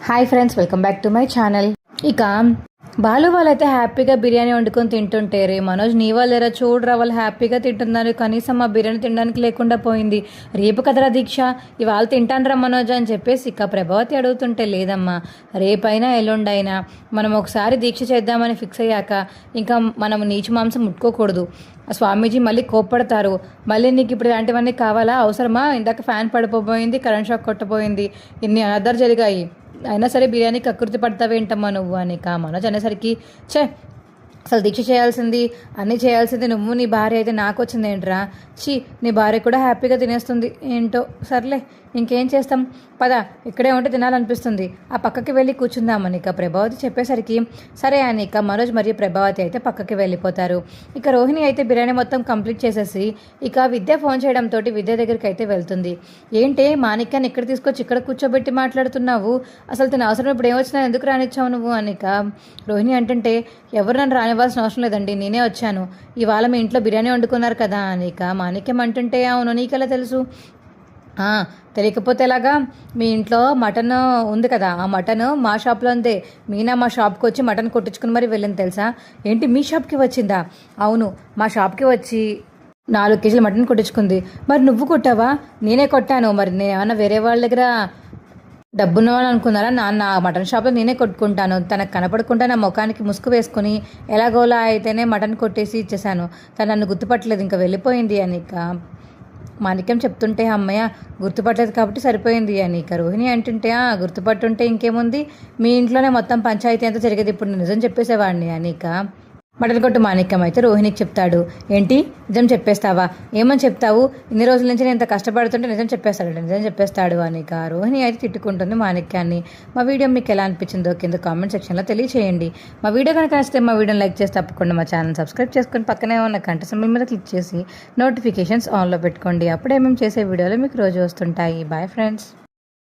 Hi friends, welcome back to my channel. ఇక బాలు వాళ్ళైతే హ్యాపీగా బిర్యానీ వండుకొని తింటుంటే, రే మనోజ్ నీ వాళ్ళెరా చూడరా వాళ్ళు హ్యాపీగా తింటున్నారు, కనీసం ఆ బిర్యానీ తినడానికి లేకుండా పోయింది, రేపు కదరా దీక్ష, ఇవాళ తింటానరా మనోజ్ అని చెప్పేసి ఇక ప్రభావతి అడుగుతుంటే, లేదమ్మా రేపైనా ఎల్లుండైనా మనం ఒకసారి దీక్ష చేద్దామని ఫిక్స్ అయ్యాక ఇంకా మనం నీచు మాంసం ముట్టుకోకూడదు. స్వామీజీ మళ్ళీ కోప్పడతారు. మళ్ళీ నీకు ఇప్పుడు ఇలాంటివన్నీ కావాలా, అవసరమా? ఇందాక ఫ్యాన్ పడిపోయింది, కరెంట్ షాక్ కొట్టబోయింది, ఇన్ని అనర్థాలు జరిగాయి, అయినా సరే బిర్యానీ కకృతి పడతావేంటమ్మా నువ్వు అని మనోజ్ అనేసరికి, చే అసలు దీక్ష చేయాల్సింది అన్నీ చేయాల్సింది నువ్వు, నీ భార్య అయితే నాకు వచ్చింది ఏంట్రా, నీ భార్య కూడా హ్యాపీగా తినేస్తుంది ఏంటో, సర్లే ఇంకేం చేస్తాం, పద ఇక్కడే ఉంటే తినాలనిపిస్తుంది, ఆ పక్కకి వెళ్ళి కూర్చుందామని ఇక ప్రభావతి చెప్పేసరికి సరే అని ఇక మనోజ్ మరియు ప్రభావతి అయితే పక్కకి వెళ్ళిపోతారు. ఇక రోహిణి అయితే బిర్యానీ మొత్తం కంప్లీట్ చేసేసి ఇక విద్య ఫోన్ చేయడంతో విద్య దగ్గరికి అయితే వెళ్తుంది. ఏంటి మాణిక్యాన్ని ఇక్కడ తీసుకొచ్చి ఇక్కడ కూర్చోబెట్టి మాట్లాడుతున్నావు, అసలు తిన అవసరం ఇప్పుడు ఏమొచ్చినా ఎందుకు రానిచ్చావు నువ్వు అని ఇక రోహిణి అంటుంటే, ఎవరు నన్ను రానివ్వాల్సిన అవసరం లేదండి, నేనే వచ్చాను, ఇవాళ మీ ఇంట్లో బిర్యానీ వండుకున్నారు కదా అని ఇక మాణిక్యం అంటుంటే, అవును నీకెలా తెలుసు? తెలియకపోతే ఎలాగా, మీ ఇంట్లో మటన్ ఉంది కదా, ఆ మటన్ మా షాప్లో ఉందే, మీనా మా షాప్కి వచ్చి మటన్ కొట్టించుకుని మరి వెళ్ళింది తెలుసా? ఏంటి మీ షాప్కి వచ్చిందా? అవును మా షాప్కి వచ్చి 4 కేజీల మటన్ కొట్టించుకుంది. మరి నువ్వు కొట్టావా? నేనే కొట్టాను. మరి నేను ఏమన్నా వేరే వాళ్ళ దగ్గర డబ్బున్నవాళ్ళు అనుకున్నారా? నాన్న మటన్ షాప్లో నేనే కొట్టుకుంటాను, తనకు కనపడకుండా నా ముఖానికి ముసుగు వేసుకుని ఎలాగోలా అయితేనే మటన్ కొట్టేసి ఇచ్చేసాను, తను నన్ను గుర్తుపట్టలేదు, ఇంకా వెళ్ళిపోయింది అని ఇక మాణిక్యం చెప్తుంటే, అమ్మయ్య గుర్తుపట్టలేదు కాబట్టి సరిపోయింది అని ఇక రోహిణి అంటుంటే, గుర్తుపట్టుంటే ఇంకేముంది, మీ ఇంట్లోనే మొత్తం పంచాయతీ అంతా జరిగేది, ఇప్పుడు నిజం చెప్పేసేవాడిని అని ఇక మటన్ కొట్టు మాణిక్యం అయితే రోహిణికి చెప్తాడు. ఏంటి నిజం చెప్పేస్తావా? ఏమని చెప్తావు? ఇన్ని రోజుల నుంచి నేను ఇంత కష్టపడుతుంటే నిజం చెప్పేస్తాడు అని ఇక రోహిణి అయితే తిట్టుకుంటుంది మాణిక్యాన్ని. మా వీడియో మీకు ఎలా అనిపించిందో కింద కామెంట్ సెక్షన్లో తెలియచేయండి. మా వీడియో కనుక నచ్చితే మా వీడియోని లైక్ చేసి తప్పకుండా మా ఛానల్ సబ్స్క్రైబ్ చేసుకొని పక్కనే ఉన్న గంట సింబల్ మీద క్లిక్ చేసి నోటిఫికేషన్స్ ఆన్లో పెట్టుకోండి. అప్పుడే మేము చేసే వీడియోలు మీకు రోజు వస్తుంటాయి. Bye friends.